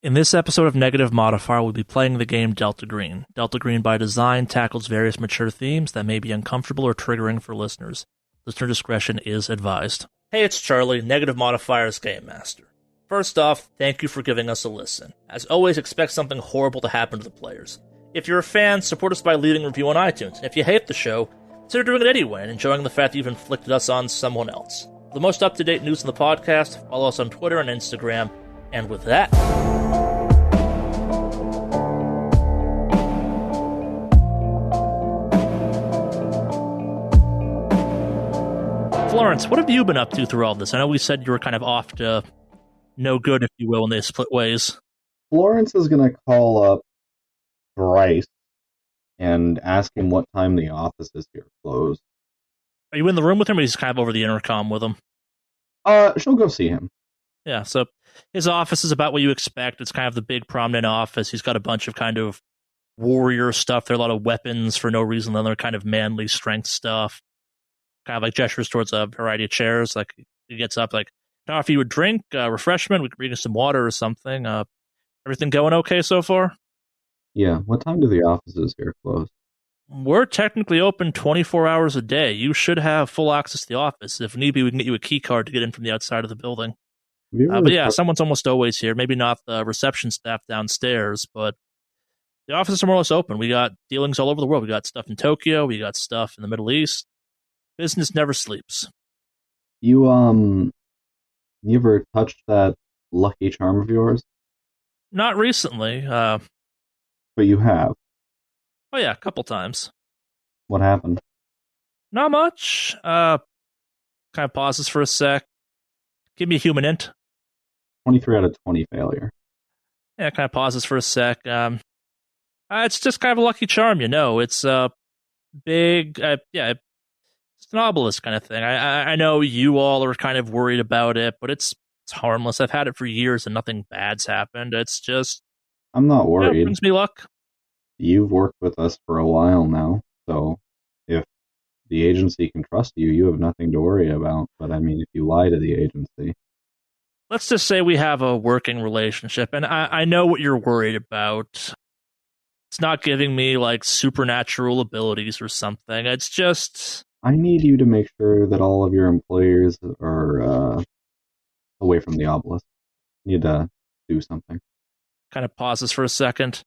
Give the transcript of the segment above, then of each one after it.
In this episode of Negative Modifier, we'll be playing the game Delta Green. Delta Green, by design, tackles various mature themes that may be uncomfortable or triggering for listeners. Listener discretion is advised. Hey, it's Charlie, Negative Modifier's Game Master. First off, thank you for giving us a listen. As always, expect something horrible to happen to the players. If you're a fan, support us by leaving a review on iTunes. And if you hate the show, consider doing it anyway and enjoying the fact that you've inflicted us on someone else. For the most up-to-date news in the podcast, follow us on Twitter and Instagram. And with that... Florence, what have you been up to through all this? I know we said you were kind of off to no good, if you will, when they split ways. Florence is going to call up Bryce and ask him what time the offices here close. Are you in the room with him, or he's kind of over the intercom with him? She'll go see him. Yeah, so his office is about what you expect. It's kind of the big prominent office. He's got a bunch of kind of warrior stuff. There are a lot of weapons for no reason. Then they're kind of manly strength stuff. Kind of like gestures towards a variety of chairs. Like he gets up, like, can I offer you a drink, refreshment? We could bring you some water or something. Everything going okay so far? Yeah. What time do the offices here close? We're technically open 24 hours a day. You should have full access to the office. If need be, we can get you a key card to get in from the outside of the building. But yeah, someone's almost always here. Maybe not the reception staff downstairs, but the offices are more or less open. We got dealings all over the world. We got stuff in Tokyo. We got stuff in the Middle East. Business never sleeps. You ever touched that lucky charm of yours? Not recently. But you have. Oh yeah, a couple times. What happened? Not much. Kind of pauses for a sec. Give me a human int. 23 out of 20 failure. Yeah, kind of pauses for a sec. It's just kind of a lucky charm, you know. It's big. It's an obelisk kind of thing. I know you all are kind of worried about it, but it's harmless. I've had it for years and nothing bad's happened. It's just... I'm not worried. It brings me luck. You've worked with us for a while now, so if the agency can trust you, you have nothing to worry about. But I mean, if you lie to the agency... Let's just say we have a working relationship, and I know what you're worried about. It's not giving me, like, supernatural abilities or something. It's just... I need you to make sure that all of your employers are away from the obelisk. You need to do something. Kind of pauses for a second.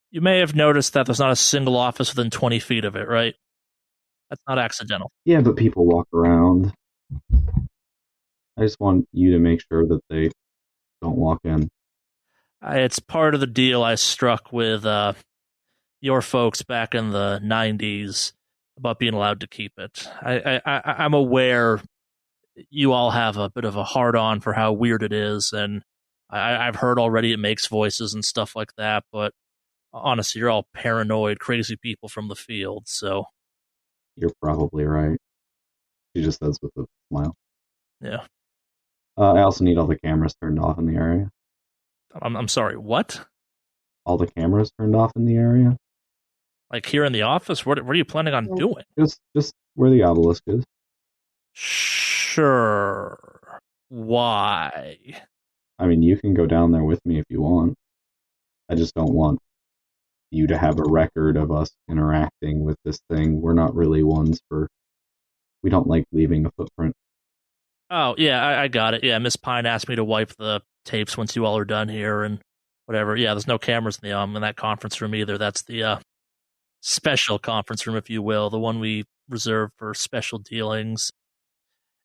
You may have noticed that there's not a single office within 20 feet of it, right? That's not accidental. Yeah, but people walk around. I just want you to make sure that they don't walk in. It's part of the deal I struck with your folks back in the 90s about being allowed to keep it. I'm aware you all have a bit of a hard-on for how weird it is, and I've heard already it makes voices and stuff like that, but honestly, you're all paranoid, crazy people from the field, so... You're probably right. She just says with a smile. Yeah. I also need all the cameras turned off in the area. I'm sorry, what? All the cameras turned off in the area? Like here in the office? What are you planning on doing? Just where the obelisk is. Sure. Why? I mean, you can go down there with me if you want. I just don't want you to have a record of us interacting with this thing. We're not really ones for... We don't like leaving a footprint. Oh, yeah, I got it. Yeah, Miss Pine asked me to wipe the tapes once you all are done here and whatever. Yeah, there's no cameras in that conference room either. That's the special conference room, if you will, the one we reserve for special dealings.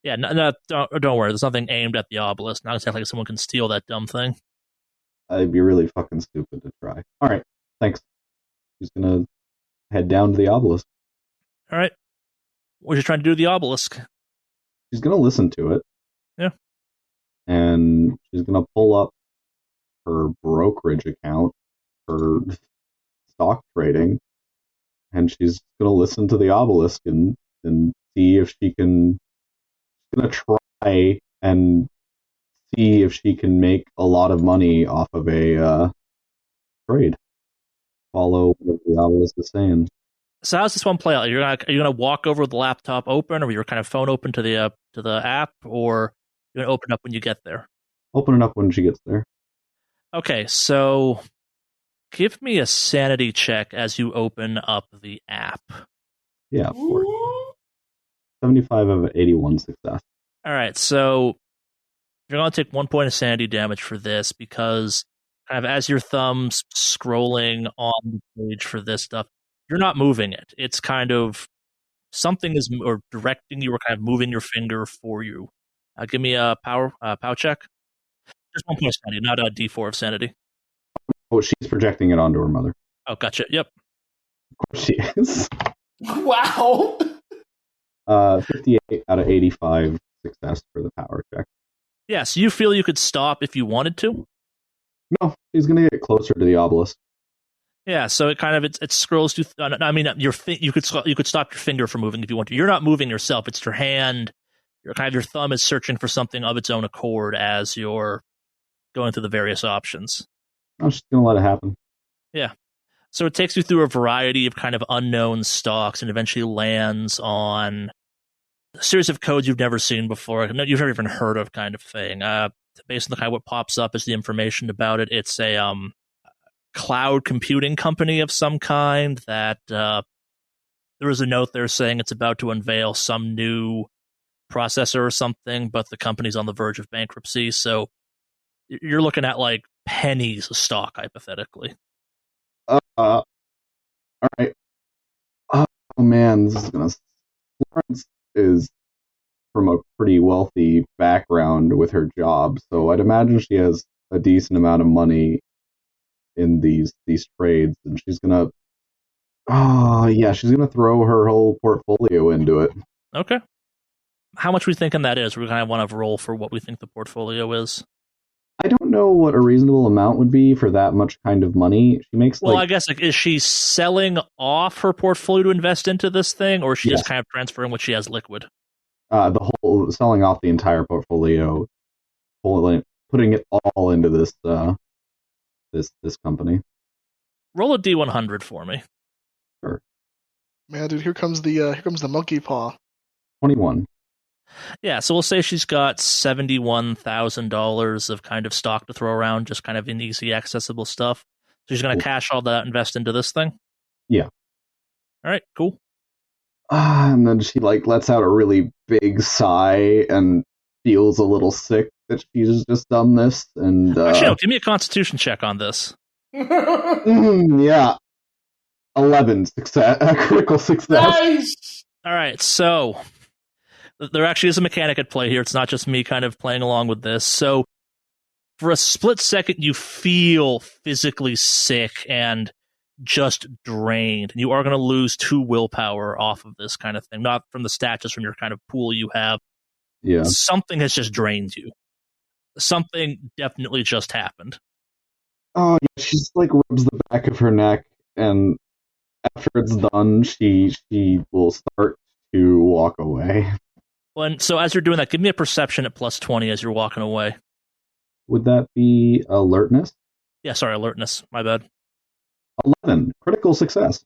Yeah, no, don't worry. There's nothing aimed at the obelisk. Not exactly like someone can steal that dumb thing. It'd be really fucking stupid to try. All right, thanks. She's gonna head down to the obelisk. All right. What are you trying to do to the obelisk? She's gonna listen to it. Yeah. And she's gonna pull up her brokerage account for stock trading, and she's gonna listen to the obelisk and see if she can. She's gonna try and see if she can make a lot of money off of a trade. Follow what the obelisk is saying. So how's this one play out? Are you gonna walk over with the laptop open, or your kind of phone open to the app, or you're gonna open up when you get there? Open it up when she gets there. Okay, so give me a sanity check as you open up the app. Yeah, of course. 75 of 81 success. All right, so you're going to take 1 point of sanity damage for this because kind of as your thumb's scrolling on the page for this stuff, you're not moving it. It's kind of something is or directing you or kind of moving your finger for you. Give me a power check. Just 1 point of sanity, not a D4 of sanity. Oh, she's projecting it onto her mother. Oh, gotcha. Yep. Of course she is. Wow. 58 out of 85 success for the power check. Yeah, so you feel you could stop if you wanted to? No, she's going to get closer to the obelisk. Yeah, so it kind of it scrolls to. I mean, you could stop your finger from moving if you want to. You're not moving yourself; it's your hand. Your thumb is searching for something of its own accord as you're going through the various options. I'm just going to let it happen. Yeah, so it takes you through a variety of kind of unknown stocks and eventually lands on a series of codes you've never seen before. You've never even heard of, kind of thing. Based on the kind of what pops up is the information about it. It's a cloud computing company of some kind that there was a note there saying it's about to unveil some new processor or something, but the company's on the verge of bankruptcy. So you're looking at like pennies of stock, hypothetically. All right. Oh, man, this is going to... Florence is from a pretty wealthy background with her job, so I'd imagine she has a decent amount of money in these trades, and she's gonna she's gonna throw her whole portfolio into it. Okay. How much we thinking that is? We kind of want to roll for what we think the portfolio is. I don't know what a reasonable amount would be for that much kind of money. She makes I guess is she selling off her portfolio to invest into this thing, or is she just kind of transferring what she has liquid? The whole selling off the entire portfolio, putting it all into this this company. Roll a D100 for me. Sure. Man, dude, here comes the monkey paw. 21. Yeah, so we'll say she's got $71,000 of kind of stock to throw around, just kind of in easy accessible stuff. So she's going to cash all that, invest into this thing? Yeah. All right, cool. And then she lets out a really big sigh and feels a little sick that she's just done this. And actually, no, give me a Constitution check on this. Yeah, 11 success, critical success. Nice. All right, so there actually is a mechanic at play here. It's not just me kind of playing along with this. So for a split second, you feel physically sick and just drained. You are going to lose 2 willpower off of this kind of thing, not from the stat, just from your kind of pool you have. Yeah. Something has just drained you. Something definitely just happened. Oh, yeah, she's rubs the back of her neck, and after it's done, she will start to walk away. So as you're doing that, give me a perception at +20 as you're walking away. Would that be alertness? Yeah, sorry, alertness. My bad. 11. Critical success.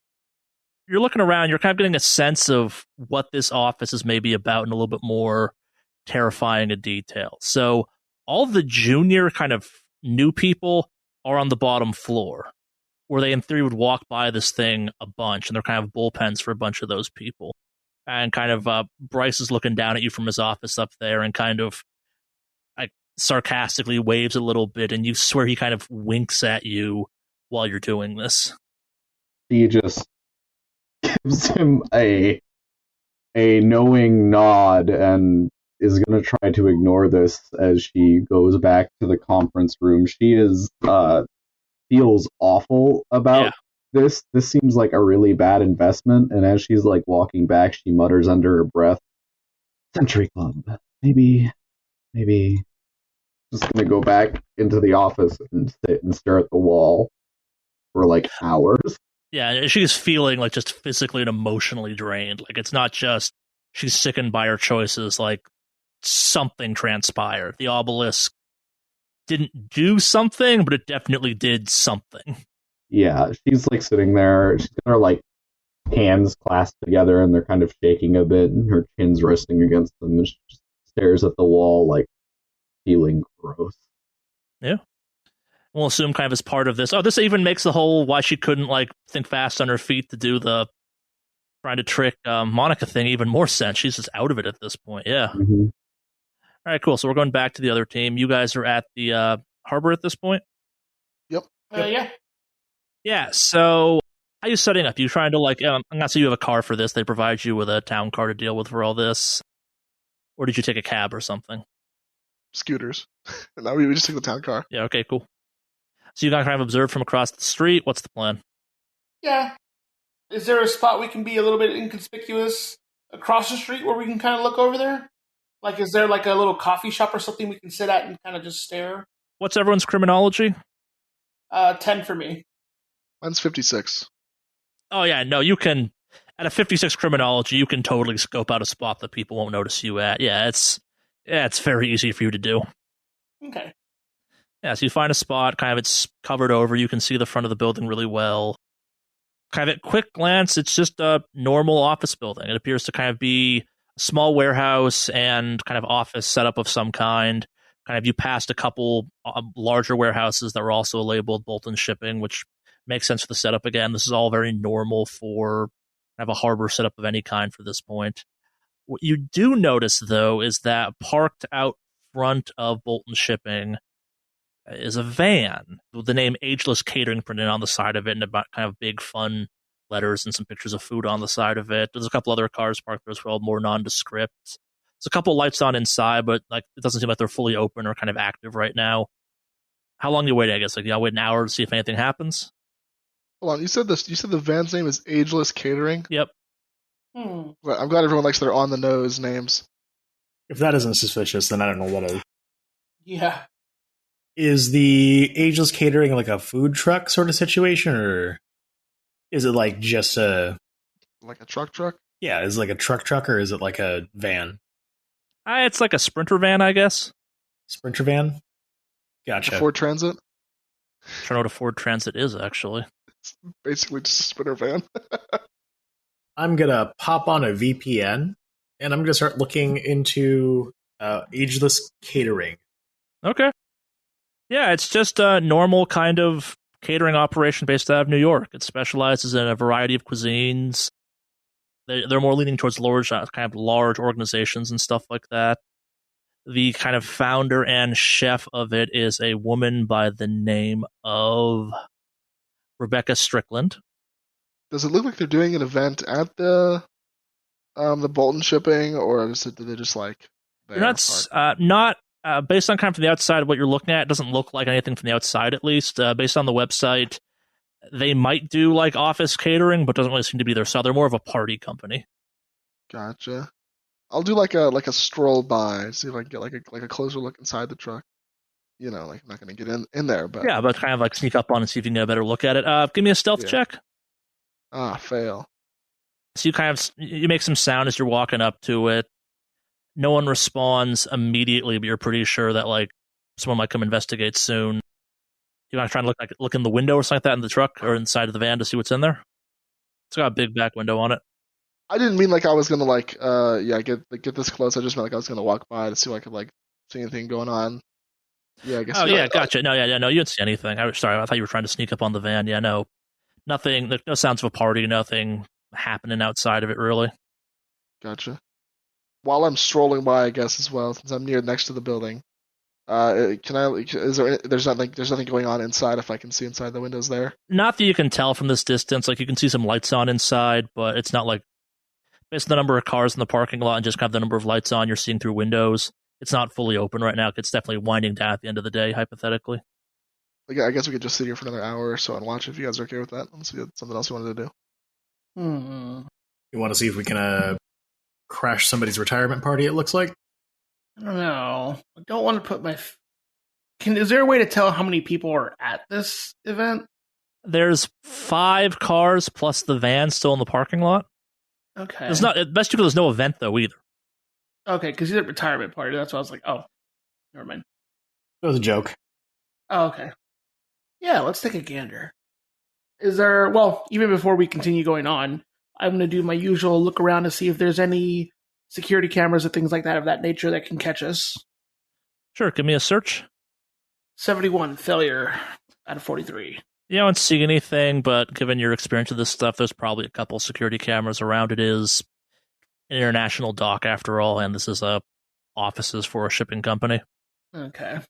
You're looking around, you're kind of getting a sense of what this office is maybe about in a little bit more terrifying a detail. So all the junior kind of new people are on the bottom floor, where they in theory would walk by this thing a bunch, and they're kind of bullpens for a bunch of those people. And kind of Bryce is looking down at you from his office up there and kind of sarcastically waves a little bit, and you swear he kind of winks at you while you're doing this. She just gives him a knowing nod and is going to try to ignore this as she goes back to the conference room. She feels awful about this. This seems like a really bad investment, and as she's walking back, she mutters under her breath, "Century Club. Maybe just going to go back into the office and sit and stare at the wall for hours." Yeah, she's feeling just physically and emotionally drained. It's not just she's sickened by her choices, something transpired. The obelisk didn't do something, but it definitely did something. Yeah, she's sitting there, she's got her hands clasped together and they're kind of shaking a bit and her chin's resting against them and she just stares at the wall feeling gross. Yeah. We'll assume kind of as part of this. Oh, this even makes the whole why she couldn't like think fast on her feet to do the trying to trick Monica thing even more sense. She's just out of it at this point. Yeah. Mhm. All right, cool. So we're going back to the other team. You guys are at the harbor at this point? Yep. Yeah. Yeah, so how are you setting up? You trying to like, I'm not saying you have a car for this. They provide you with a town car to deal with for all this. Or did you take a cab or something? Scooters. No, we just took the town car. Yeah, okay, cool. So you guys kind of observed from across the street. What's the plan? Yeah. Is there a spot we can be a little bit inconspicuous across the street where we can kind of look over there? Like, is there like a little coffee shop or something we can sit at and kind of just stare? What's everyone's criminology? 10 for me. Mine's 56. Oh, yeah, no, you can, at a 56 criminology, you can totally scope out a spot that people won't notice you at. Yeah, it's very easy for you to do. Okay. Yeah, so you find a spot, kind of it's covered over, you can see the front of the building really well. Kind of at quick glance, it's just a normal office building. It appears to kind of be a small warehouse and kind of office setup of some kind. Kind of you passed a couple larger warehouses that were also labeled Bolton Shipping, which makes sense for the setup again. This is all very normal for kind of a harbor setup of any kind for this point. What you do notice, though, is that parked out front of Bolton Shipping is a van with the name Ageless Catering printed on the side of it and about kind of big fun letters and some pictures of food on the side of it. There's a couple other cars parked there as well, more nondescript. There's a couple lights on inside, but like it doesn't seem like they're fully open or kind of active right now. How long are you waiting? I guess like you wait an hour to see if anything happens. Hold on, you said this. You said the van's name is Ageless Catering. Yep. I'm glad everyone likes their on the nose names. If that isn't suspicious, then I don't know what is. Yeah. Is the Ageless Catering like a food truck sort of situation, or is it like just a Like a truck? yeah? Is it like a truck, or is it like a van? It's like a Sprinter van, I guess. Sprinter van. A Gotcha. Ford Transit? I don't know what a Ford Transit is, actually. It's basically just a Sprinter van. I'm gonna pop on a VPN and I'm gonna start looking into Ageless Catering. Okay. Yeah, it's just a normal kind of catering operation based out of New York. It specializes in a variety of cuisines. They're more leaning towards large organizations and stuff like that. The kind of founder and chef of it is a woman by the name of Rebecca Strickland. Does it look like they're doing an event at the Bolton Shipping, or do they just like there? Not based on kind of from the outside of what you're looking at, it doesn't look like anything from the outside, at least. Based on the website, they might do like office catering, but doesn't really seem to be their style. They're more of a party company. Gotcha. I'll do like a stroll by, see if I can get like a closer look inside the truck. You know, like I'm not gonna get in there, but Yeah, but kind of like sneak up on and see if you can get a better look at it. Give me a stealth check. Fail. So you make some sound as you're walking up to it. No one responds immediately, but you're pretty sure that like someone might come investigate soon. You want to try and look in the window or something like that in the truck or inside of the van to see what's in there? It's got a big back window on it. I didn't mean like I was gonna get this close. I just meant like I was gonna walk by to see if I could like see anything going on. Yeah, I guess. Oh yeah, gotcha. No, you didn't see anything. Sorry, I thought you were trying to sneak up on the van. Yeah, no, nothing. There's no sounds of a party. Nothing happening outside of it really. Gotcha. While I'm strolling by, I guess as well, since I'm next to the building, can I? There's nothing going on inside. If I can see inside the windows there. Not that you can tell from this distance. Like you can see some lights on inside, but it's not like based on the number of cars in the parking lot and just kind of the number of lights on you're seeing through windows. It's not fully open right now. It's definitely winding down at the end of the day, hypothetically. I guess we could just sit here for another hour or so and watch if you guys are okay with that. Let's see something else you wanted to do. You want to see if we can crash somebody's retirement party? It looks like. I don't know. I don't want to put my. Is there a way to tell how many people are at this event? There's 5 cars plus the van still in the parking lot. Okay. There's no event though either. Okay, because he's at retirement party. That's why I was like, oh, never mind. It was a joke. Oh, okay. Yeah, let's take a gander. Even before we continue going on, I'm going to do my usual look around to see if there's any security cameras or things like that of that nature that can catch us. Sure, give me a search. 71, failure. out of 43. You don't see anything, but given your experience with this stuff, there's probably a couple security cameras around. It is an international dock after all, and this is offices for a shipping company. Okay.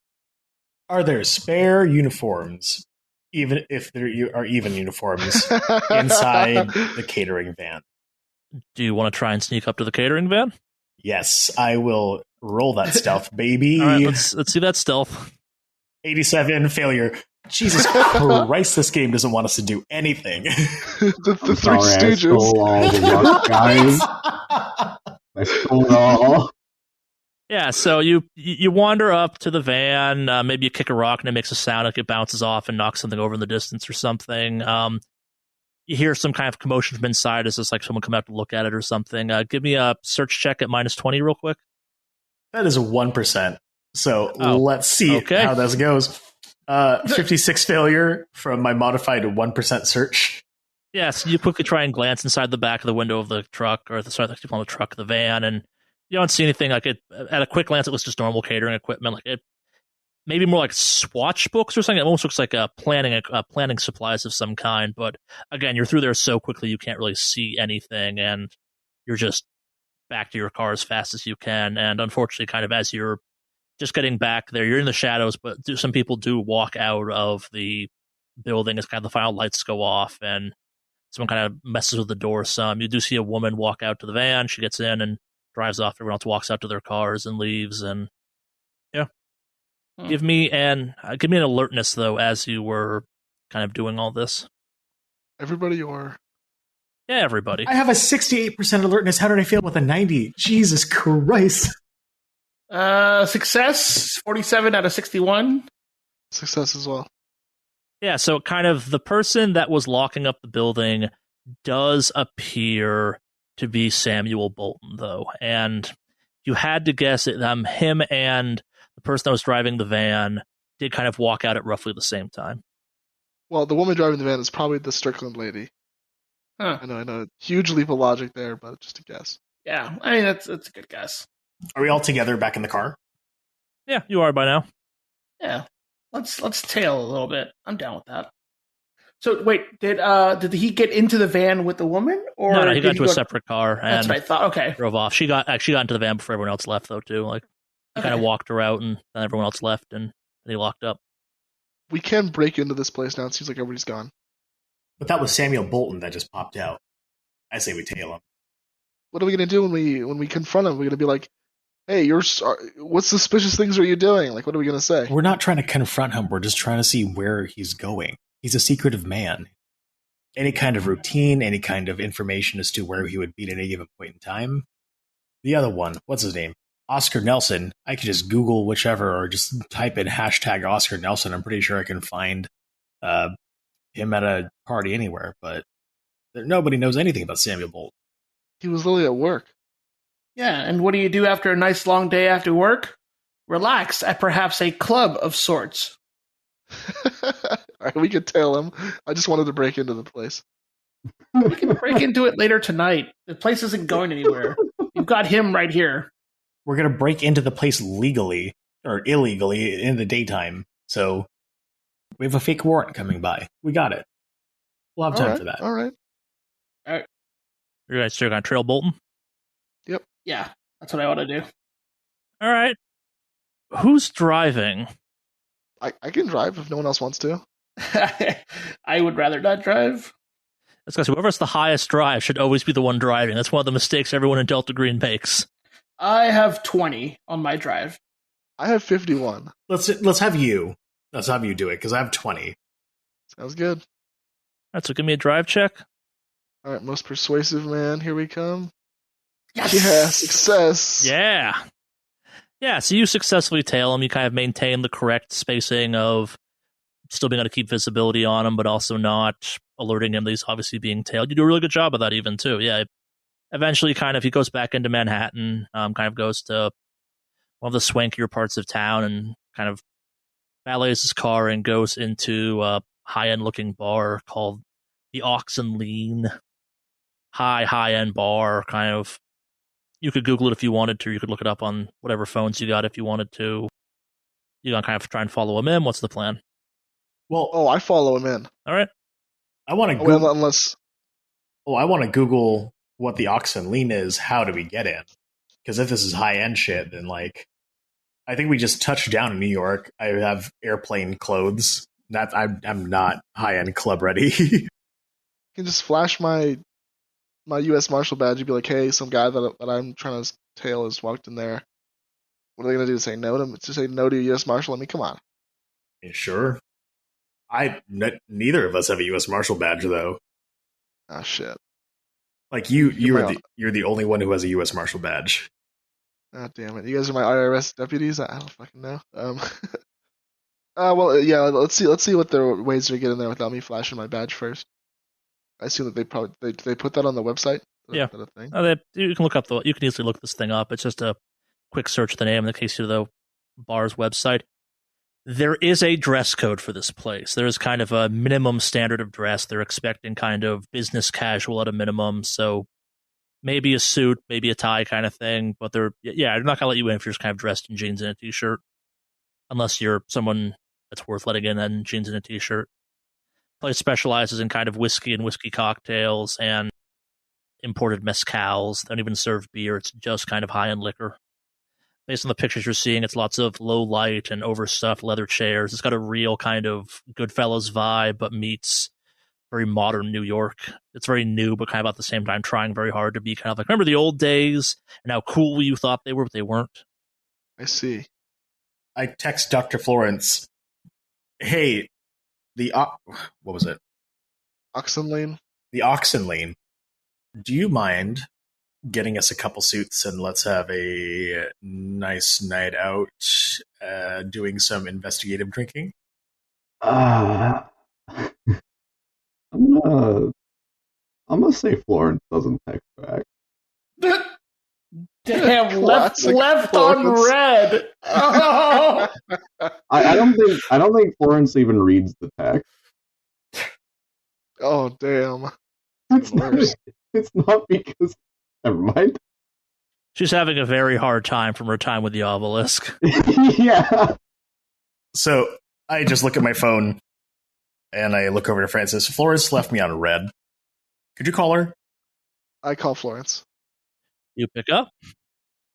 Are there spare uniforms, even if there are even uniforms, inside the catering van? Do you want to try and sneak up to the catering van? Yes, I will roll that stealth, baby. All right, let's see that stealth. 87 failure. Jesus Christ, this game doesn't want us to do anything. the I'm Three sorry, I Stooges. stole all the luck, guys. I stole it all. Yeah, so you wander up to the van, maybe you kick a rock and it makes a sound like it bounces off and knocks something over in the distance or something. You hear some kind of commotion from inside. Is this like someone come out to look at it or something? Give me a search check at -20 real quick. That is a 1%. So Oh, let's see okay. how this goes. 56 failure from my modified 1% search. Yes, you quickly try and glance inside the back of the window of the truck, or the truck, the van, and you don't see anything like it. At a quick glance, it was just normal catering equipment, like it, maybe more like swatch books or something. It almost looks like planning supplies of some kind. But again, you're through there so quickly you can't really see anything, and you're just back to your car as fast as you can. And unfortunately, kind of as you're just getting back there, you're in the shadows, but some people do walk out of the building as kind of the final lights go off, and someone kind of messes with the door some. You do see a woman walk out to the van. She gets in and drives off. Everyone else walks out to their cars and leaves. And yeah, give me an alertness though as you were kind of doing all this. Everybody, or Yeah, everybody. I have a 68% alertness. How did I fail with a 90? Jesus Christ. Success, 47 out of 61. success as well. Yeah, so kind of the person that was locking up the building does appear to be Samuel Bolton, though. And you had to guess it, him and the person that was driving the van did kind of walk out at roughly the same time. Well, the woman driving the van is probably the Strickland lady. Huh. I know. Huge leap of logic there, but just a guess. Yeah, I mean, that's a good guess. Are we all together back in the car? Yeah, you are by now. Yeah, let's tail a little bit. I'm down with that. So wait, did he get into the van with the woman, or No, he did got into a separate car That's and what I thought. Okay, drove off. She got into the van before everyone else left, though, too. Like, he kind of walked her out, and then everyone else left, and then he locked up. We can break into this place now. It seems like everybody's gone. But that was Samuel Bolton that just popped out. I say we tail him. What are we gonna do when we confront him? We're gonna be like, "Hey, what suspicious things are you doing?" Like, what are we gonna say? We're not trying to confront him. We're just trying to see where he's going. He's a secretive man. Any kind of routine, any kind of information as to where he would be at any given point in time. The other one, what's his name? Oscar Nelson. I could just Google whichever or just type in hashtag Oscar Nelson. I'm pretty sure I can find him at a party anywhere, but nobody knows anything about Samuel Bolton. He was literally at work. yeah. And what do you do after a nice long day after work? Relax at perhaps a club of sorts. All right, we could tail him. I just wanted to break into the place. We can break into it later tonight. The place isn't going anywhere. You've got him right here. We're going to break into the place legally or illegally in the daytime. So we have a fake warrant coming by. We got it. We'll have time for that. All right. You guys still gonna trail Bolton? Yeah, that's what I want to do. All right. Who's driving? I can drive if no one else wants to. I would rather not drive. That's because whoever's the highest drive should always be the one driving. That's one of the mistakes everyone in Delta Green makes. I have 20 on my drive. I have 51. Let's have you. Let's have you do it because I have 20. Sounds good. All right, so give me a drive check. All right, most persuasive man. Here we come. Yes! Yeah, success. Yeah. Yeah, so you successfully tail him. You kind of maintain the correct spacing of still being able to keep visibility on him, but also not alerting him that he's obviously being tailed. You do a really good job of that even, too. Yeah. Eventually, kind of, he goes back into Manhattan, kind of goes to one of the swankier parts of town and kind of valets his car and goes into a high-end looking bar called the Ox and Lean. High-end bar, kind of. You could Google it if you wanted to. You could look it up on whatever phones you got if you wanted to. You gonna kind of try and follow him in? What's the plan? Well, Oh, I follow him in. All right. I want to Oh, wait, Google. unless I want to Google what the oxen lean is. How do we get in? Because if this is high end shit, then like, I think we just touched down in New York. I have airplane clothes. I'm not high end club ready. I can just flash my U.S. Marshal badge and be like, "Hey, some guy that I'm trying to tail has walked in there." What are they gonna do? Say no to him? To say no to a U.S. Marshal? I mean, come on. Sure. Neither of us have a U.S. Marshal badge though. Ah, shit. Like you're the only one who has a U.S. Marshal badge. Ah, damn it. You guys are my IRS deputies? I don't fucking know. Well, yeah, let's see what their ways to get in there without me flashing my badge first. I assume that they probably they put that on the website. Yeah. Is that a thing? You can look up you can easily look this thing up. It's just a quick search of the name in the case of the bar's website. There is a dress code for this place. There is kind of a minimum standard of dress. They're expecting kind of business casual at a minimum. So maybe a suit, maybe a tie kind of thing. But they're not going to let you in if you're just kind of dressed in jeans and a t-shirt. Unless you're someone that's worth letting in jeans and a t-shirt. The place specializes in kind of whiskey and whiskey cocktails and imported mezcals. They don't even serve beer. It's just kind of high-end liquor. Based on the pictures you're seeing, it's lots of low light and overstuffed leather chairs. It's got a real kind of Goodfellas vibe, but meets very modern New York. It's very new, but kind of at the same time trying very hard to be kind of like, remember the old days and how cool you thought they were, but they weren't. I see. I text Dr. Florence, hey, what was it? Oxen Lane? The Oxen Lane. Do you mind getting us a couple suits and let's have a nice night out doing some investigative drinking? I'm gonna say Florence doesn't text back. Damn, Classic left on Florence. red. Oh. I don't think Florence even reads the text. Oh, damn. It's Worse. not because. Never mind. She's having a very hard time from her time with the obelisk. Yeah. So I just look at my phone and I look over to Francis. Florence left me on red. Could you call her? I call Florence. You pick up?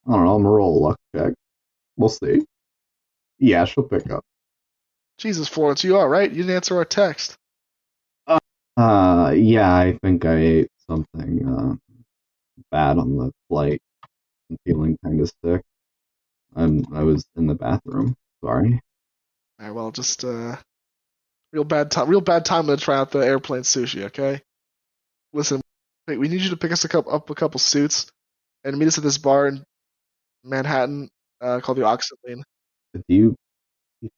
I don't know. I'm gonna roll a luck check. We'll see. Yeah, she'll pick up. Jesus, Florence, you all right? You didn't answer our text. Yeah, I think I ate something bad on the flight. I'm feeling kind of sick. I was in the bathroom. Sorry. All right, well, just real bad time to try out the airplane sushi. Okay. Listen, we need you to pick us up a couple suits and meet us at this bar in Manhattan called the Oxen Lane. Do you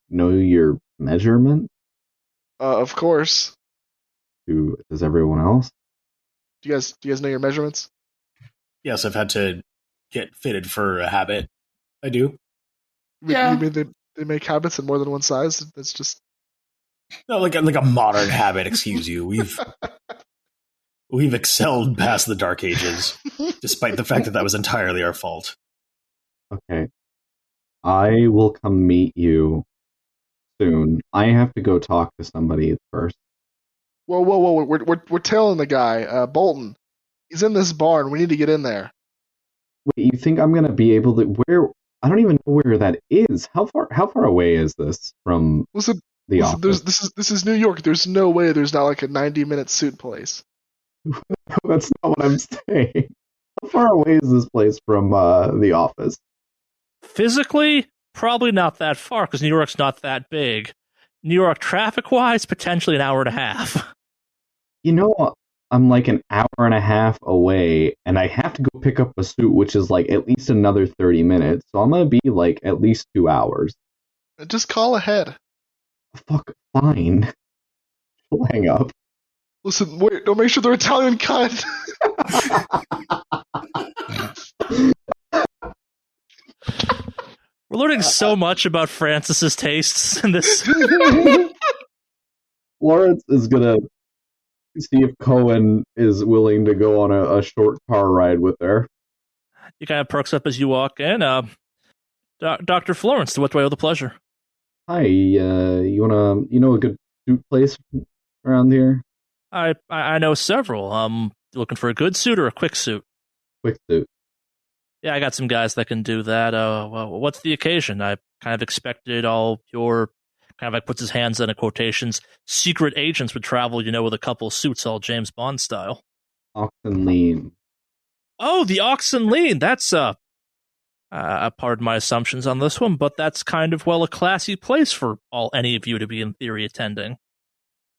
know your measurement? Of course. Does everyone else? Do you guys know your measurements? Yes, I've had to get fitted for a habit. I do. Yeah. You mean they make habits in more than one size? That's just No, like a modern habit. Excuse you. We've excelled past the Dark Ages, despite the fact that was entirely our fault. Okay. I will come meet you soon. I have to go talk to somebody first. whoa! We're tailing the guy, Bolton. He's in this barn. We need to get in there. Wait, you think I'm gonna be able to? Where? I don't even know where that is. How far away is this from the office? This is New York. There's no way there's not like a 90-minute suit place. That's not what I'm saying. How far away is this place from the office? Physically, probably not that far because New York's not that big. New York traffic-wise, potentially an hour and a half. You know, I'm like an hour and a half away, and I have to go pick up a suit, which is like at least another 30 minutes. So I'm gonna be like at least 2 hours. Just call ahead. Fuck, fine. We'll hang up. Listen, wait, don't make sure they're Italian cunt. We're learning so much about Francis's tastes in this. Lawrence is gonna see if Cohen is willing to go on a short car ride with her. He kind of perks up as you walk in. Dr. Florence, to what do I owe the pleasure? Hi, you know a good suit place around here? I know several. Looking for a good suit or a quick suit? Quick suit. Yeah, I got some guys that can do that. Well, what's the occasion? I kind of expected all your kind of like puts his hands in a quotations secret agents would travel, with a couple of suits, all James Bond style. Oxen lean. Oh, the Oxen Lean. That's pardon my assumptions on this one, but that's kind of a classy place for any of you to be in theory attending.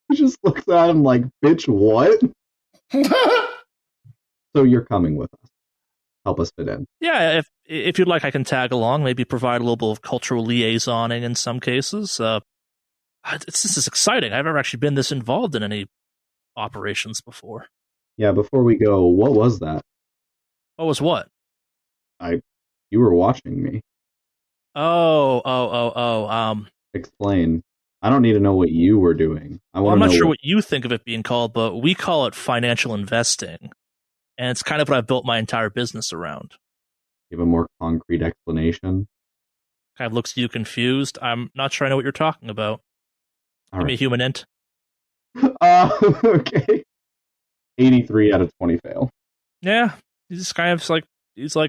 He just looks at him like, bitch, what? So you're coming with us. Help us fit in. Yeah, if you'd like, I can tag along, maybe provide a little bit of cultural liaisoning in some cases. This is exciting. I've never actually been this involved in any operations before. Yeah, before we go, what was that? What was what? You were watching me. Oh. Explain. I don't need to know what you were doing. I'm not sure what you think of it being called, but we call it financial investing. And it's kind of what I've built my entire business around. Give a more concrete explanation. Kind of looks at you confused. I'm not sure I know what you're talking about. Give me a human int. Okay. 83 out of 20 fail. Yeah, he's kind of like,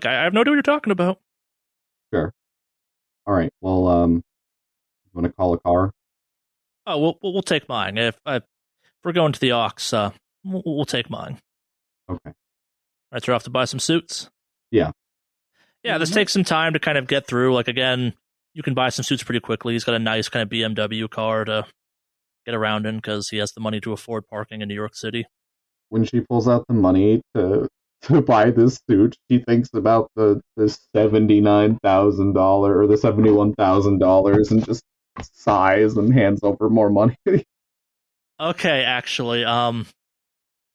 I have no idea what you're talking about. Sure. All right. Well, you want to call a car? Oh, we'll take mine. If we're going to the Aux, we'll take mine. Okay. Right, you're off to buy some suits? Yeah. Yeah, this takes some time to kind of get through. Like, again, you can buy some suits pretty quickly. He's got a nice kind of BMW car to get around in because he has the money to afford parking in New York City. When she pulls out the money to buy this suit, she thinks about the $79,000 or the $71,000 and just sighs and hands over more money. Okay, actually,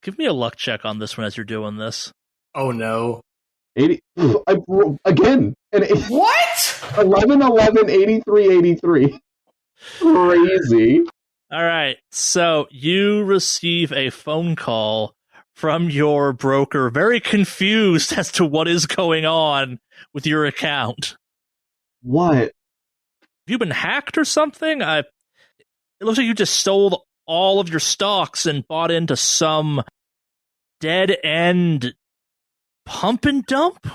give me a luck check on this one as you're doing this. Oh no. 80 again. What? 11, 83, 83. Crazy. All right, so you receive a phone call from your broker, very confused as to what is going on with your account. What? Have you been hacked or something? It looks like you just stole all of your stocks and bought into some dead-end pump and dump?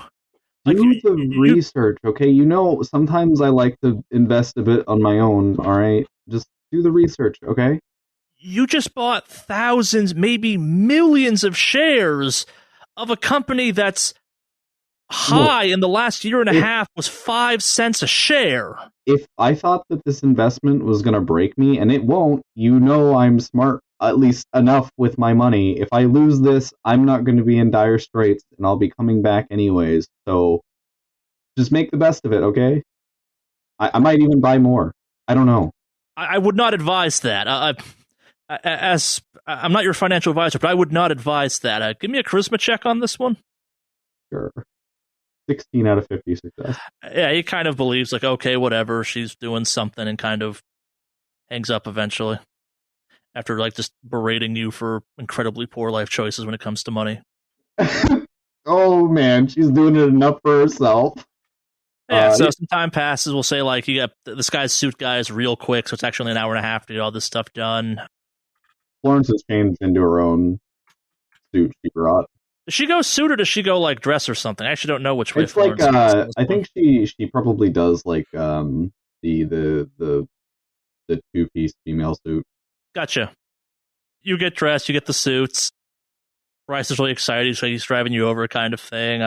Do the research, okay? Sometimes I like to invest a bit on my own, all right? Just do the research, okay? You just bought thousands, maybe millions of shares of a company that's high in the last year and a half was 5 cents a share. If I thought that this investment was going to break me, and it won't, I'm smart, at least enough with my money. If I lose this, I'm not going to be in dire straits, and I'll be coming back anyways. So just make the best of it, okay? I might even buy more. I don't know. I would not advise that. As I'm not your financial advisor, but I would not advise that. Give me a charisma check on this one. Sure. 16 out of 50 success. Yeah, he kind of believes, like, okay, whatever, she's doing something, and kind of hangs up eventually. After, like, just berating you for incredibly poor life choices when it comes to money. Oh, man, she's doing it enough for herself. Yeah, so some time passes. We'll say, like, you got this guy's suit guy is real quick, so it's actually an hour and a half to get all this stuff done. Florence has changed into her own suit she brought. Does she go suit or does she go like dress or something? I actually don't know which way. It's Florence like I think she probably does like the 2-piece female suit. Gotcha. You get dressed, you get the suits. Bryce is really excited, so he's driving you over, kind of thing.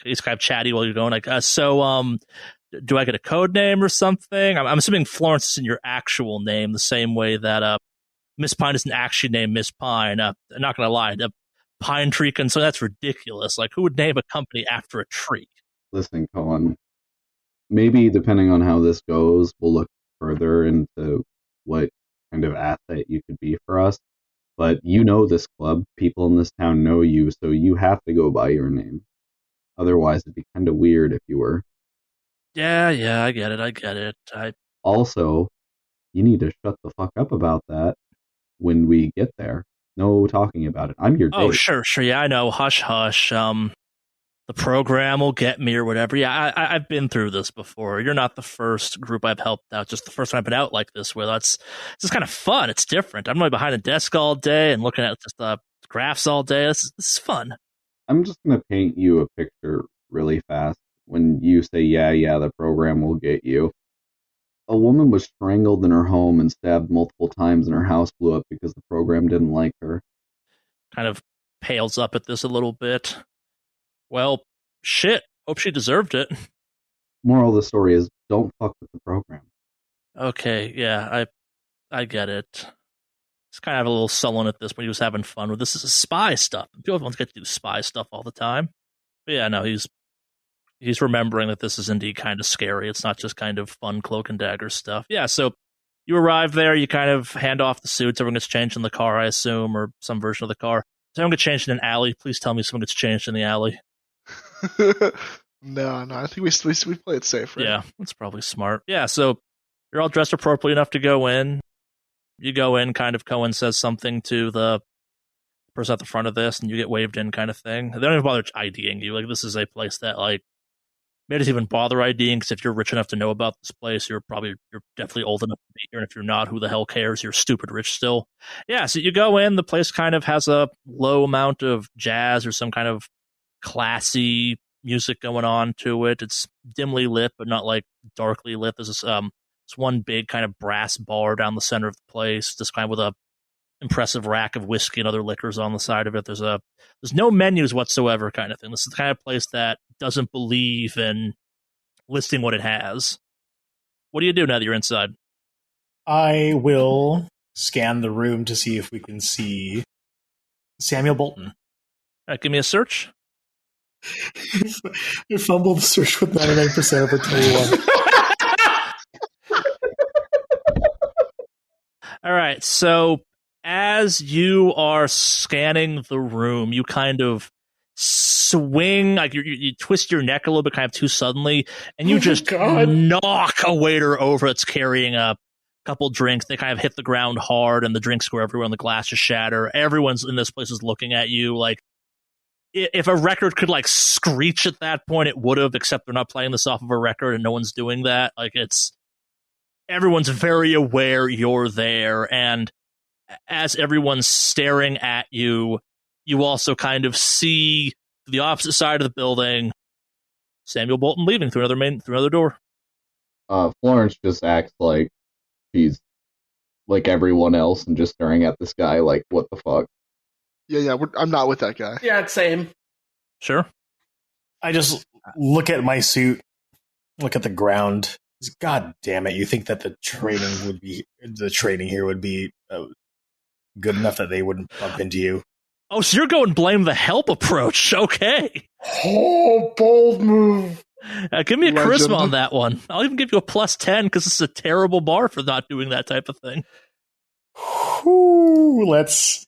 He's kind of chatty while you're going. Like, do I get a code name or something? I'm assuming Florence isn't your actual name, the same way that Miss Pine isn't actually named Miss Pine. I'm not gonna lie, the Pine Tree Concern, that's ridiculous. Like, who would name a company after a tree? Listen, Cohen, maybe depending on how this goes, we'll look further into what kind of asset you could be for us. But this club, people in this town know you, so you have to go by your name. Otherwise, it'd be kind of weird if you were. Yeah, I get it. Also, you need to shut the fuck up about that when we get there. No talking about it. I'm your date. Oh, sure. Yeah, I know. Hush. the program will get me or whatever. Yeah, I've been through this before. You're not the first group I've helped out, just the first one I've been out like this with. It's just kind of fun. It's different. I'm really behind a desk all day and looking at just graphs all day. This is fun. I'm just going to paint you a picture really fast. When you say, yeah, the program will get you. A woman was strangled in her home and stabbed multiple times, and her house blew up because the program didn't like her. Kind of pales up at this a little bit. Well, shit. Hope she deserved it. Moral of the story is, don't fuck with the program. Okay, yeah, I get it. He's kind of a little sullen at this, but he was having fun with this. Is spy stuff. People don't get to do spy stuff all the time. But yeah, no, he's remembering that this is indeed kind of scary. It's not just kind of fun cloak and dagger stuff. Yeah, so you arrive there, you kind of hand off the suits. Everyone gets changed in the car, I assume, or some version of the car. Does everyone get changed in an alley? Please tell me someone gets changed in the alley. No, I think we play it safe, right? Yeah, that's probably smart. Yeah, so you're all dressed appropriately enough to go in. You go in, kind of Cohen says something to the person at the front of this, and you get waved in kind of thing. They don't even bother IDing you. Like, this is a place that, like, may just even bother IDing, because if you're rich enough to know about this place, you're definitely old enough to be here, and if you're not, who the hell cares? You're stupid rich still. Yeah, so you go in, the place kind of has a low amount of jazz or some kind of classy music going on to it. It's dimly lit, but not like darkly lit. There's this one big kind of brass bar down the center of the place, just kind of with a impressive rack of whiskey and other liquors on the side of it. There's no menus whatsoever kind of thing. This is the kind of place that doesn't believe in listing what it has. What do you do now that you're inside? I will scan the room to see if we can see Samuel Bolton. All right, give me a search. I fumbled the search with 99% over 21. All right, so as you are scanning the room, you kind of swing, like you twist your neck a little bit kind of too suddenly, and you just knock a waiter over that's carrying a couple drinks. They kind of hit the ground hard, and the drinks go everywhere, and the glasses shatter. Everyone's in this place is looking at you like, if a record could like screech at that point, it would have, except they're not playing this off of a record and no one's doing that. Like, everyone's very aware you're there, and as everyone's staring at you, you also kind of see the opposite side of the building Samuel Bolton leaving through another door. Florence just acts like she's like everyone else and just staring at this guy like, what the fuck? Yeah, I'm not with that guy. Yeah, it's same. Sure. I just look at my suit, look at the ground. God damn it! You think that the training here would be good enough that they wouldn't bump into you? Oh, so you're going blame the help approach? Okay. Oh, bold move. Give me a Legend. charisma on that one. I'll even give you a +10 because this is a terrible bar for not doing that type of thing. Whew, let's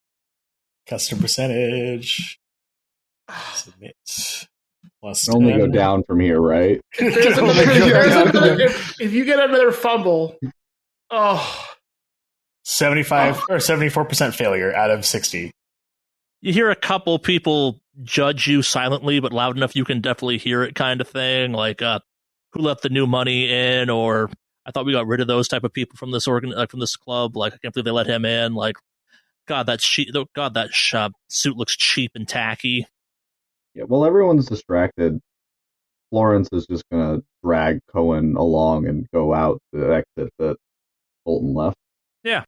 custom percentage. Submit. Plus Only 10. go down from here, right? If you get another fumble, 75 or 74% failure out of 60. You hear a couple people judge you silently, but loud enough you can definitely hear it kind of thing. Like, who let the new money in? Or, I thought we got rid of those type of people from this from this club. Like, I can't believe they let him in. Like, God, that suit looks cheap and tacky. Yeah, while everyone's distracted, Florence is just gonna drag Cohen along and go out the exit that Bolton left. Yeah.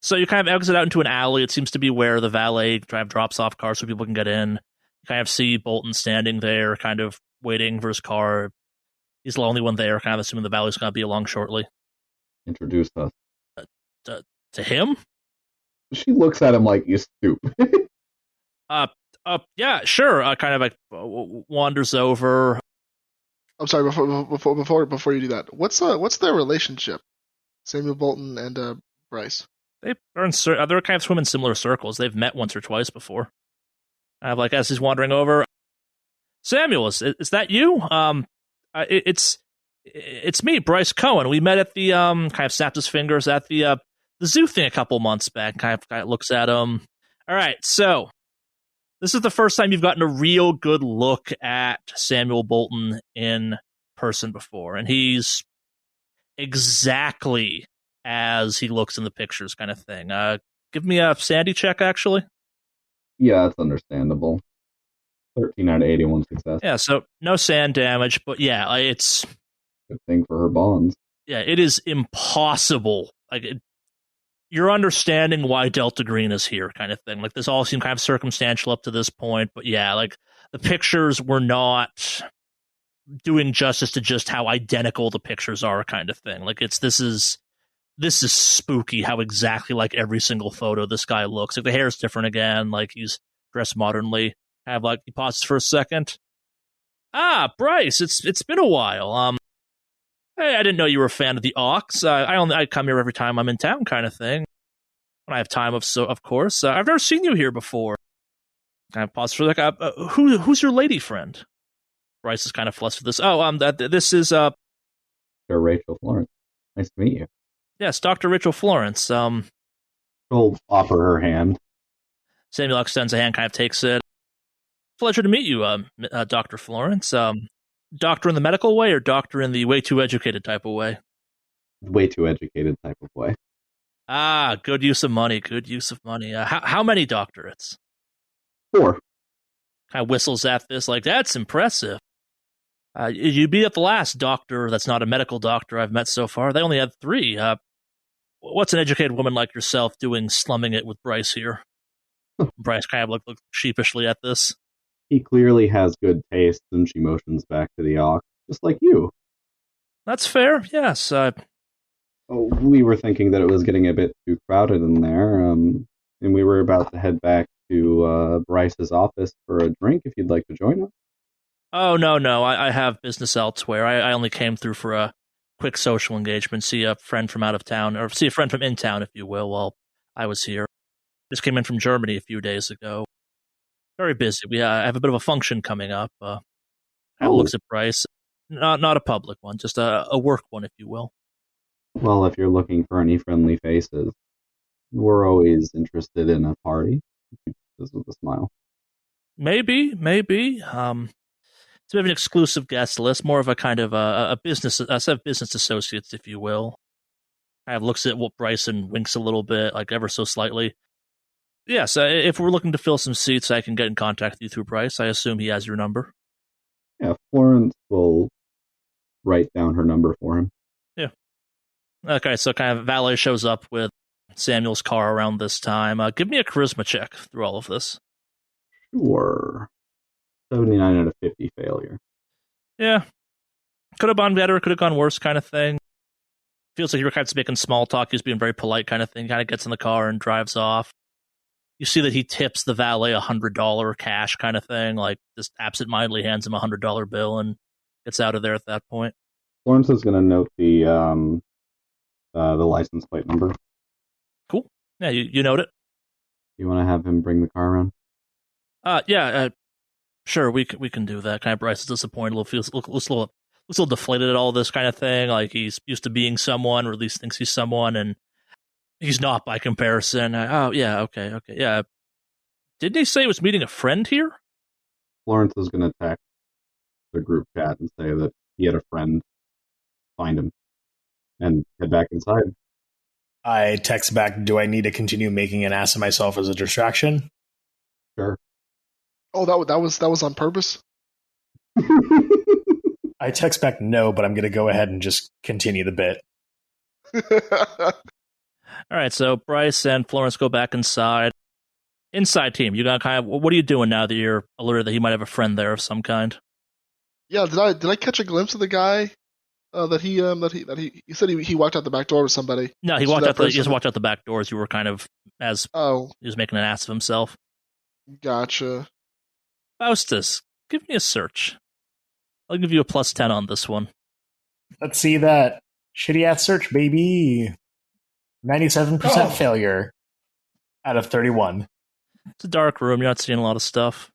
So you kind of exit out into an alley. It seems to be where the valet drops off cars so people can get in. You kind of see Bolton standing there, kind of waiting for his car. He's the only one there, kind of assuming the valet's going to be along shortly. Introduce us. To him? She looks at him like, you stupid. Yeah, sure. Kind of like wanders over. I'm sorry. Before you do that, what's their relationship? Samuel Bolton and Bryce. They're kind of swim in similar circles. They've met once or twice before. Like, as he's wandering over, Samuel, is that you? It's me, Bryce Cohen. We met at the kind of snapped his fingers at the zoo thing a couple months back. Kind of looks at him. All right, so This is the first time you've gotten a real good look at Samuel Bolton in person before, and he's exactly as he looks in the pictures, kind of thing. Give me a sanity check, actually. Yeah, it's understandable. 13 out of 81 success. Yeah, so no sand damage, but yeah, it's Good thing for her bonds. yeah, it is impossible. Like you're understanding why Delta Green is here, kind of thing. Like this all seemed kind of circumstantial up to this point, but yeah, like the pictures were not doing justice to just how identical the pictures are, kind of thing. Like this is spooky how exactly like every single photo this guy looks. Like the hair's different again, like he's dressed modernly. Have like he pauses for a second. Bryce, it's been a while. Hey, I didn't know you were a fan of the Ox. I come here every time I'm in town, kind of thing. When I have time, of course. I've never seen you here before. Kind of pause for a second. Who's your lady friend? Bryce is kind of flustered. This is Dr. Rachel Florence. Nice to meet you. Yes, Dr. Rachel Florence. She'll offer her hand. Samuel extends a hand, kind of takes it. Pleasure to meet you, Dr. Florence. Doctor in the medical way or doctor in the way too educated type of way? Way too educated type of way. Good use of money. Good use of money. How many doctorates? 4. Kind of whistles at this like, that's impressive. You'd be at the last doctor that's not a medical doctor I've met so far. They only had 3. What's an educated woman like yourself doing slumming it with Bryce here? Bryce kind of looked sheepishly at this. He clearly has good taste, and she motions back to the Ox, just like you. That's fair, yes. We were thinking that it was getting a bit too crowded in there, and we were about to head back to Bryce's office for a drink, if you'd like to join us. Oh, no, I have business elsewhere. I only came through for a quick social engagement, see a friend from out of town, or see a friend from in town, if you will, while I was here. Just came in from Germany a few days ago. Very busy. I have a bit of a function coming up. Looks at Bryce. Not a public one, just a work one, if you will. Well, if you're looking for any friendly faces, we're always interested in a party. He says with a smile. Maybe. It's a bit of an exclusive guest list, more of a kind of a set of business associates, if you will. Kind of looks at what Bryce and winks a little bit, like ever so slightly. Yes, if we're looking to fill some seats, I can get in contact with you through Bryce. I assume he has your number. Yeah, Florence will write down her number for him. Yeah. Okay, so kind of valet shows up with Samuel's car around this time. Give me a charisma check through all of this. Sure. 79 out of 50 failure. Yeah. Could have gone better, could have gone worse, kind of thing. Feels like you were kind of making small talk. He's being very polite, kind of thing. Kind of gets in the car and drives off. You see that he tips the valet $100 cash, kind of thing. Like just absentmindedly hands him $100 bill and gets out of there at that point. Florence is going to note the license plate number. Cool. Yeah, you note it. You want to have him bring the car around? Sure, we can do that. Kind of Bryce is disappointed. Looks a little deflated at all this kind of thing. Like he's used to being someone, or at least thinks he's someone, and he's not by comparison. Okay. Yeah. Didn't he say he was meeting a friend here? Florence is going to text the group chat and say that he had a friend. Find him and head back inside. I text back, do I need to continue making an ass of myself as a distraction? Sure. Oh, that was on purpose? I text back no, but I'm going to go ahead and just continue the bit. All right, so Bryce and Florence go back inside. Inside team, you got kind of, what are you doing now that you're alerted that he might have a friend there of some kind? Yeah, did I catch a glimpse of the guy that he said he walked out the back door with somebody? No, he just walked out the back doors. You were kind of he was making an ass of himself. Gotcha. Faustus, give me a search. I'll give you a +10 on this one. Let's see that shitty ass search, baby. 97% failure out of 31. It's a dark room. You're not seeing a lot of stuff.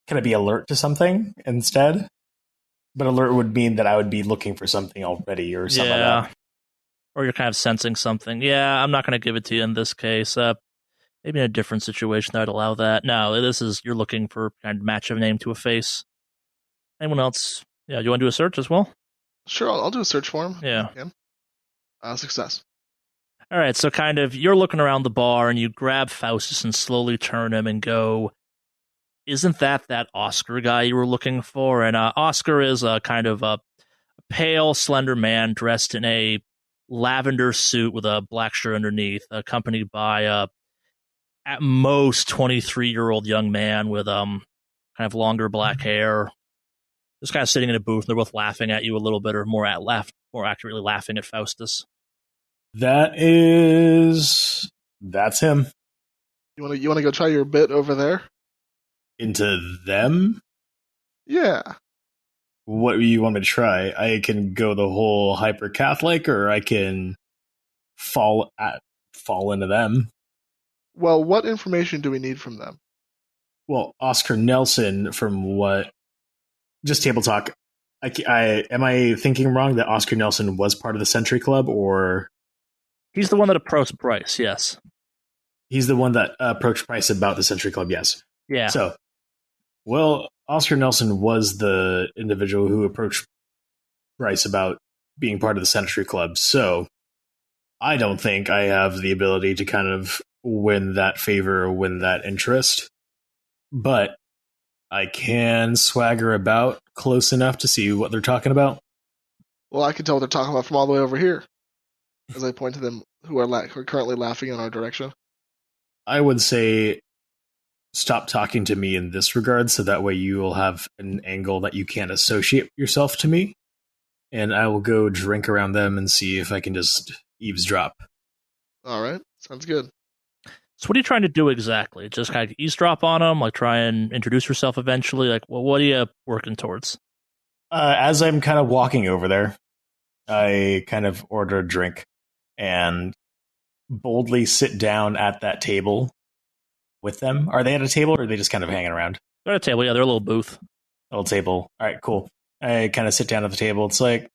Can I be alert to something instead? But alert would mean that I would be looking for something already or something like that. Or you're kind of sensing something. Yeah, I'm not going to give it to you in this case. Maybe in a different situation that would allow that. No, you're looking for kind of match of name to a face. Anyone else? Yeah, do you want to do a search as well? Sure, I'll do a search for him. Yeah. Success. All right, so kind of you're looking around the bar and you grab Faustus and slowly turn him and go, isn't that Oscar guy you were looking for? And Oscar is a kind of a pale, slender man dressed in a lavender suit with a black shirt underneath, accompanied by at most 23-year-old young man with kind of longer black hair. Just kind of sitting in a booth. They're both laughing at you a little bit, or more accurately laughing at Faustus. That's him. You want to go try your bit over there? Into them? Yeah. What do you want me to try? I can go the whole hyper Catholic, or I can fall into them. Well, what information do we need from them? Well, Oscar Nelson, from what? Just table talk. Am I thinking wrong that Oscar Nelson was part of the Century Club, or he's the one that approached Bryce? Yes, he's the one that approached Bryce about the Century Club. Yes. Yeah. So, well, Oscar Nelson was the individual who approached Bryce about being part of the Century Club. So, I don't think I have the ability to kind of win that favor or win that interest, but I can swagger about close enough to see what they're talking about. Well, I can tell what they're talking about from all the way over here, as I point to them who are currently laughing in our direction. I would say stop talking to me in this regard, so that way you will have an angle that you can't associate yourself to me, and I will go drink around them and see if I can just eavesdrop. All right, sounds good. So what are you trying to do exactly? Just kind of eavesdrop on them, like try and introduce yourself eventually? Like, well, what are you working towards? As I'm kind of walking over there, I kind of order a drink and boldly sit down at that table with them. Are they at a table, or are they just kind of hanging around? They're at a table, yeah. They're a little booth. Little table. All right, cool. I kind of sit down at the table. It's like,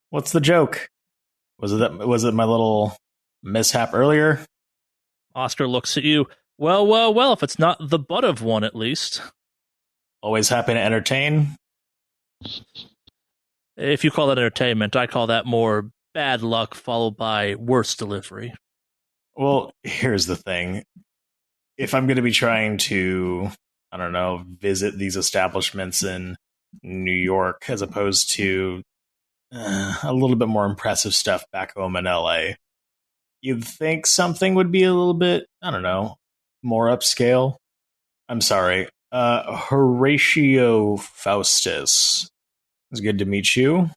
what's the joke? Was it my little mishap earlier? Oscar looks at you. Well, if it's not the butt of one, at least. Always happy to entertain. If you call that entertainment, I call that more bad luck followed by worse delivery. Well, here's the thing. If I'm going to be trying to, I don't know, visit these establishments in New York as opposed to a little bit more impressive stuff back home in LA, you'd think something would be a little bit, I don't know, more upscale. I'm sorry. Horatio Faustus. It's good to meet you. All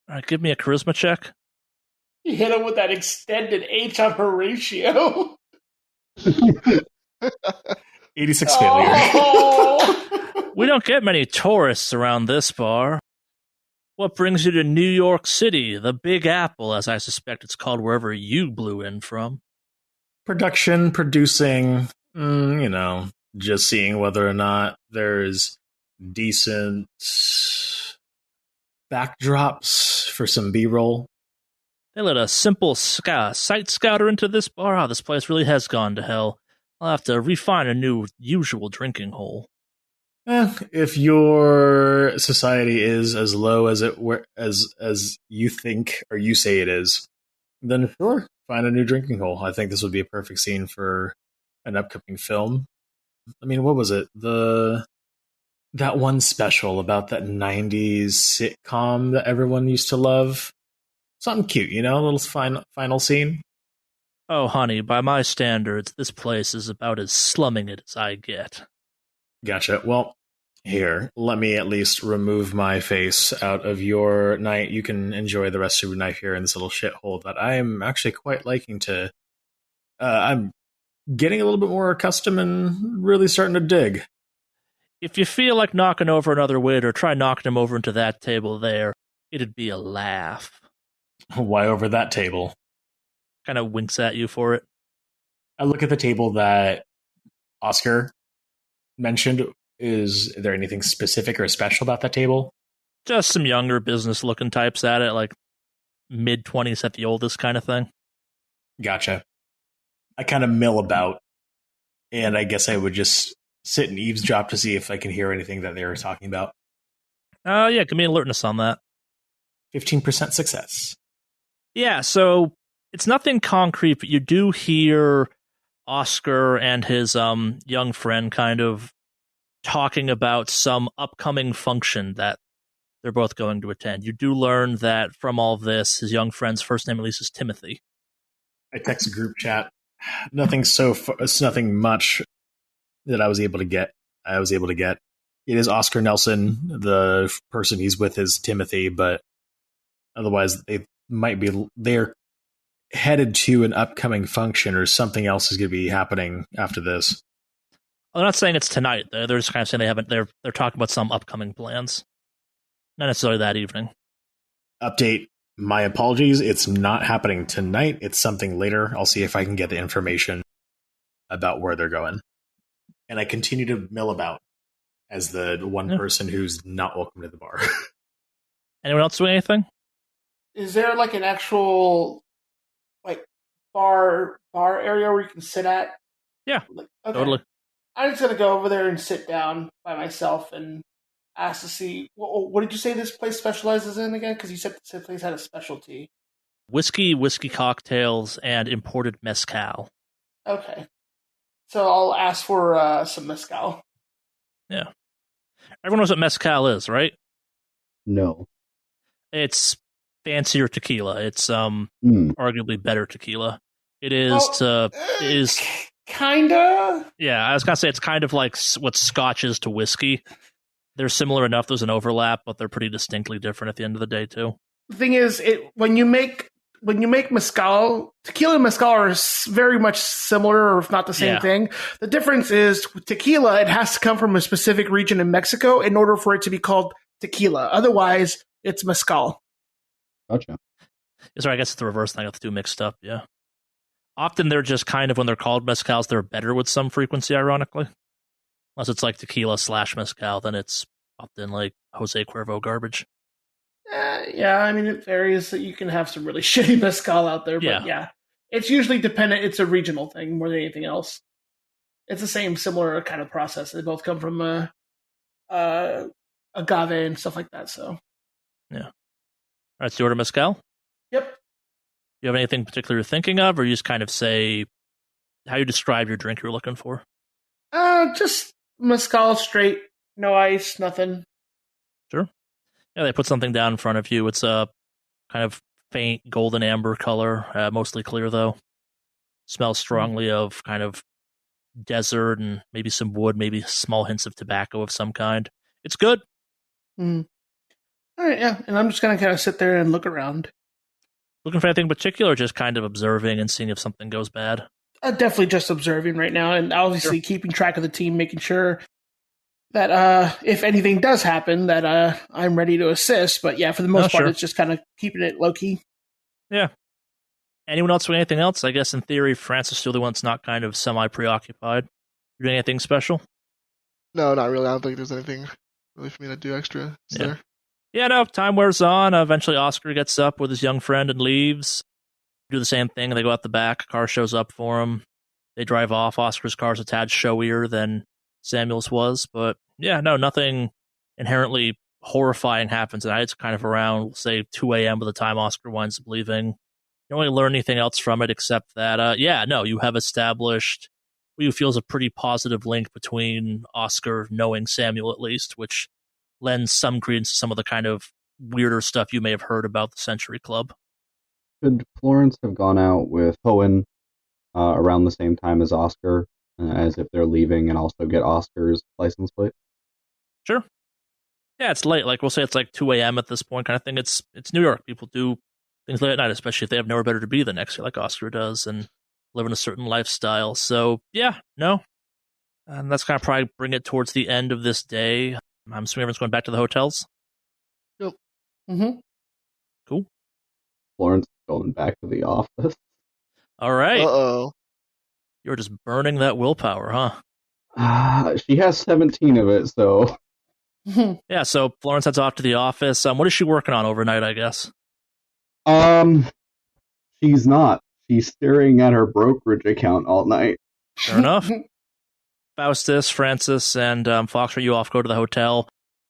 right, give me a charisma check. You hit him with that extended H on Horatio. 86 failure. Oh! We don't get many tourists around this bar. What brings you to New York City, the Big Apple, as I suspect it's called wherever you blew in from? Producing, just seeing whether or not there's decent backdrops for some B-roll. They let a simple sight scouter into this bar? Oh, this place really has gone to hell. I'll have to refine a new usual drinking hole. If your society is as low as as you think or you say it is, then sure, find a new drinking hole. I think this would be a perfect scene for an upcoming film. I mean, what was it? That one special about that 90s sitcom that everyone used to love? Something cute, a little final scene. Oh, honey, by my standards, this place is about as slumming it as I get. Gotcha. Well, here, let me at least remove my face out of your night. You can enjoy the rest of your night here in this little shithole that I'm actually quite liking to... I'm getting a little bit more accustomed and really starting to dig. If you feel like knocking over another waiter, try knocking him over into that table there. It'd be a laugh. Why over that table? Kind of winks at you for it. I look at the table that Oscar mentioned. Is there anything specific or special about that table? Just some younger business-looking types at it, like mid-20s at the oldest kind of thing. Gotcha. I kind of mill about, and I guess I would just sit and eavesdrop to see if I can hear anything that they were talking about. Yeah, give me alertness on that. 15% success. Yeah, so it's nothing concrete, but you do hear Oscar and his young friend kind of talking about some upcoming function that they're both going to attend. You do learn that from all of this, his young friend's first name at least is Timothy. I text a group chat. It's nothing much that I was able to get. It is Oscar Nelson. The person he's with is Timothy, but otherwise they're headed to an upcoming function or something else is going to be happening after this. I'm not saying it's tonight. They're just kind of saying they're talking about some upcoming plans. Not necessarily that evening. Update. My apologies. It's not happening tonight. It's something later. I'll see if I can get the information about where they're going. And I continue to mill about as the one person who's not welcome to the bar. Anyone else doing anything? Is there like an actual bar area where you can sit at? Yeah, okay. Totally. I'm just gonna go over there and sit down by myself and ask to see what did you say this place specializes in again? Because you said this place had a specialty. Whiskey cocktails, and imported mezcal. Okay, so I'll ask for some mezcal. Yeah, everyone knows what mezcal is, right? No. It's fancier tequila. It's arguably better tequila. It is kinda. Yeah, I was gonna say it's kind of like what Scotch is to whiskey. They're similar enough. There's an overlap, but they're pretty distinctly different at the end of the day too. The thing is, when you make mezcal, tequila and mezcal are very much similar, or if not the same thing. The difference is with tequila, it has to come from a specific region in Mexico in order for it to be called tequila. Otherwise, it's mezcal. Gotcha. Sorry, I guess it's the reverse thing. I have to do mixed up. Yeah. Often they're just kind of, when they're called mezcals, they're better with some frequency, ironically. Unless it's like tequila / mezcal, then it's often like Jose Cuervo garbage. Yeah, I mean, it varies. You can have some really shitty mezcal out there, but yeah. It's usually dependent. It's a regional thing more than anything else. It's the same, similar kind of process. They both come from agave and stuff like that, so. Yeah. All right, so you order mezcal? Yep. You have anything particular you're thinking of, or you just kind of say how you describe your drink you're looking for? Just mezcal straight, no ice, nothing. Sure. Yeah, they put something down in front of you. It's a kind of faint golden amber color, mostly clear though. Smells strongly of kind of desert and maybe some wood, maybe small hints of tobacco of some kind. It's good. Mm. All right, yeah, and I'm just gonna kind of sit there and look around. Looking for anything in particular, or just kind of observing and seeing if something goes bad? Definitely just observing right now, and obviously keeping track of the team, making sure that if anything does happen, that I'm ready to assist. But yeah, for the most part, it's just kind of keeping it low key. Yeah. Anyone else doing anything else? I guess in theory, Francis is still the one that's not kind of semi-preoccupied. You doing anything special? No, not really. I don't think there's anything really for me to do extra. Is there? Yeah, no, time wears on. Eventually Oscar gets up with his young friend and leaves. Do the same thing. They go out the back. Car shows up for him. They drive off. Oscar's car's a tad showier than Samuel's was. But yeah, no, nothing inherently horrifying happens. And it's kind of around, say, 2 a.m. by the time Oscar winds up leaving. You don't really learn anything else from it except that, you have established what you feel is a pretty positive link between Oscar knowing Samuel, at least, which lends some credence to some of the kind of weirder stuff you may have heard about the Century Club. Could Florence have gone out with Owen around the same time as Oscar, as if they're leaving, and also get Oscar's license plate? Sure. Yeah, it's late. Like, we'll say it's like 2 a.m. at this point kind of thing. It's New York. People do things late at night, especially if they have nowhere better to be the next year, like Oscar does, and live in a certain lifestyle. So, yeah, no. And that's kind of probably bring it towards the end of this day. I'm assuming everyone's going back to the hotels? Yep. Mm-hmm. Cool. Florence going back to the office. All right. Uh-oh. You're just burning that willpower, huh? She has 17 of it, so... Yeah, so Florence heads off to the office. What is she working on overnight, I guess? She's not. she's staring at her brokerage account all night. Fair enough. Faustus, Francis, and Fox, you off go to the hotel.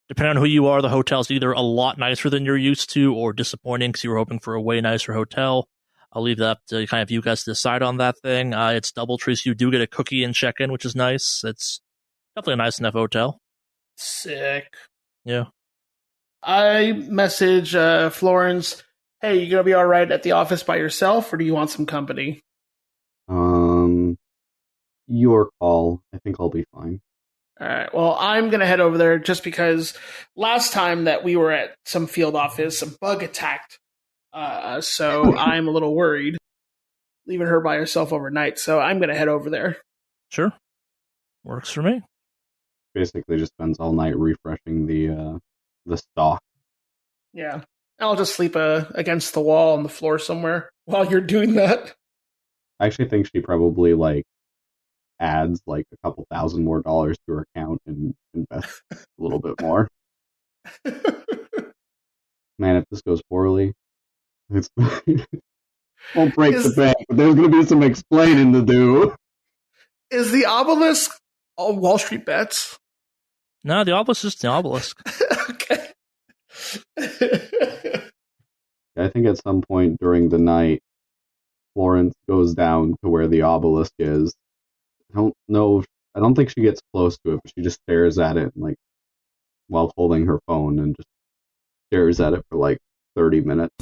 Depending on who you are, the hotel's either a lot nicer than you're used to or disappointing because you were hoping for a way nicer hotel. I'll leave that up to kind of you guys to decide on that thing. It's Doubletree, so you do get a cookie and check-in, which is nice. It's definitely a nice enough hotel. Sick. Yeah. I message Florence, hey, you gonna be all right at the office by yourself, or do you want some company? Your call. I think I'll be fine. All right. Well, I'm gonna head over there just because last time that we were at some field office, a bug attacked. So I'm a little worried, leaving her by herself overnight. So I'm gonna head over there. Sure. Works for me. Basically, just spends all night refreshing the stock. Yeah. I'll just sleep against the wall on the floor somewhere while you're doing that. I actually think she probably adds a couple $1,000 more to her account and invests a little bit more. Man, if this goes poorly, it's won't break the bank, but there's going to be some explaining to do. Is the obelisk all Wall Street bets? No, the obelisk is the obelisk. Okay. I think at some point during the night, Florence goes down to where the obelisk is. I don't know. I don't think she gets close to it, but she just stares at it while holding her phone and just stares at it for 30 minutes.